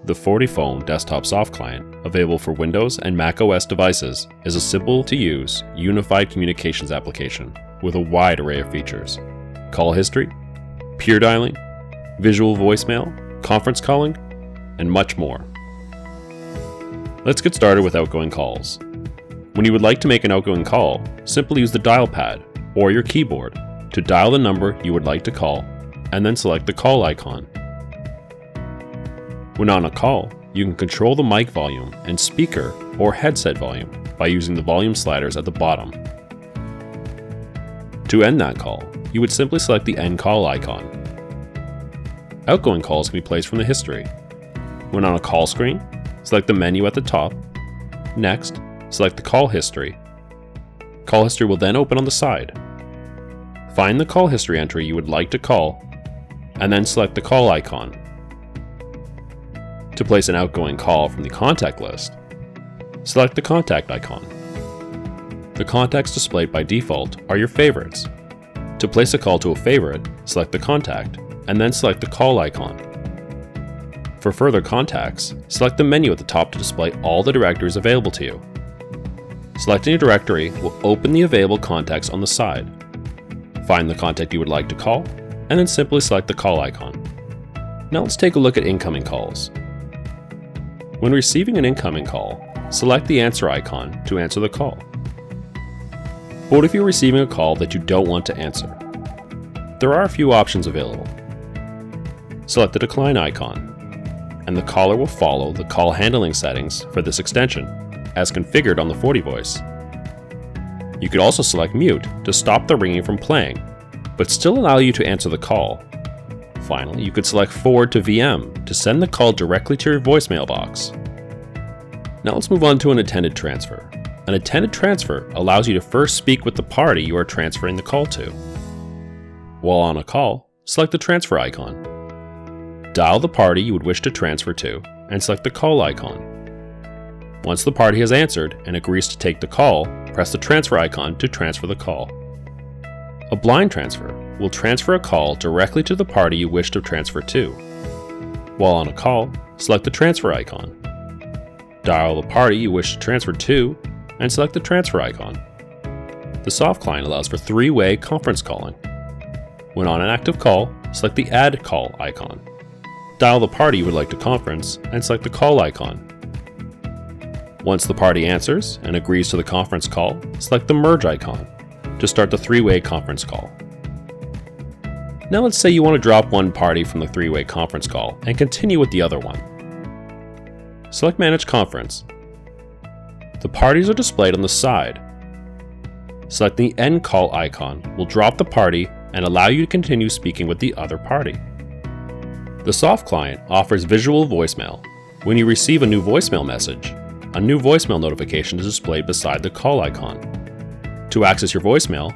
The FortiFone Desktop Softclient, available for Windows and Mac OS devices, is a simple-to-use, unified communications application with a wide array of features. Call history, peer dialing, visual voicemail, conference calling, and much more. Let's get started with outgoing calls. When you would like to make an outgoing call, simply use the dial pad or your keyboard to dial the number you would like to call and then select the call icon. When on a call, you can control the mic volume and speaker or headset volume by using the volume sliders at the bottom. To end that call, you would simply select the end call icon. Outgoing calls can be placed from the history. When on a call screen, select the menu at the top. Next, select the call history. Call history will then open on the side. Find the call history entry you would like to call, and then select the call icon. To place an outgoing call from the contact list, select the contact icon. The contacts displayed by default are your favorites. To place a call to a favorite, select the contact, and then select the call icon. For further contacts, select the menu at the top to display all the directories available to you. Selecting a directory will open the available contacts on the side. Find the contact you would like to call, and then simply select the call icon. Now let's take a look at incoming calls. When receiving an incoming call, select the answer icon to answer the call. But what if you're receiving a call that you don't want to answer? There are a few options available. Select the decline icon, and the caller will follow the call handling settings for this extension, as configured on the FortiVoice. You could also select mute to stop the ringing from playing, but still allow you to answer the call. Finally, you could select forward to VM to send the call directly to your voicemail box. Now let's move on to an attended transfer. An attended transfer allows you to first speak with the party you are transferring the call to. While on a call, select the transfer icon. Dial the party you would wish to transfer to and select the call icon. Once the party has answered and agrees to take the call, press the transfer icon to transfer the call. A blind transfer will transfer a call directly to the party you wish to transfer to. While on a call, select the transfer icon. Dial the party you wish to transfer to and select the transfer icon. The Softclient allows for three-way conference calling. When on an active call, select the Add Call icon. Dial the party you would like to conference and select the call icon. Once the party answers and agrees to the conference call, select the Merge icon to start the three-way conference call. Now let's say you want to drop one party from the three-way conference call and continue with the other one. Select Manage Conference. The parties are displayed on the side. Selecting the End Call icon will drop the party and allow you to continue speaking with the other party. The Softclient offers visual voicemail. When you receive a new voicemail message, a new voicemail notification is displayed beside the call icon. To access your voicemail,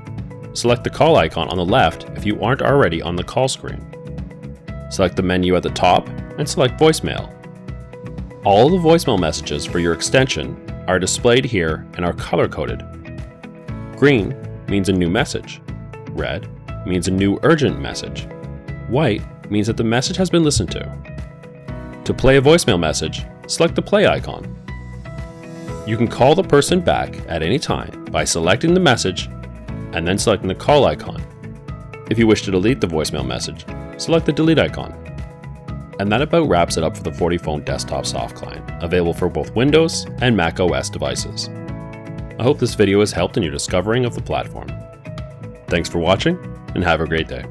select the call icon on the left if you aren't already on the call screen. Select the menu at the top and select Voicemail. All the voicemail messages for your extension are displayed here and are color-coded. Green means a new message. Red means a new urgent message. White means that the message has been listened to. To play a voicemail message, select the play icon. You can call the person back at any time by selecting the message and then selecting the call icon. If you wish to delete the voicemail message, select the delete icon. And that about wraps it up for the FortiFone Desktop Softclient, available for both Windows and Mac OS devices. I hope this video has helped in your discovering of the platform. Thanks for watching, and have a great day.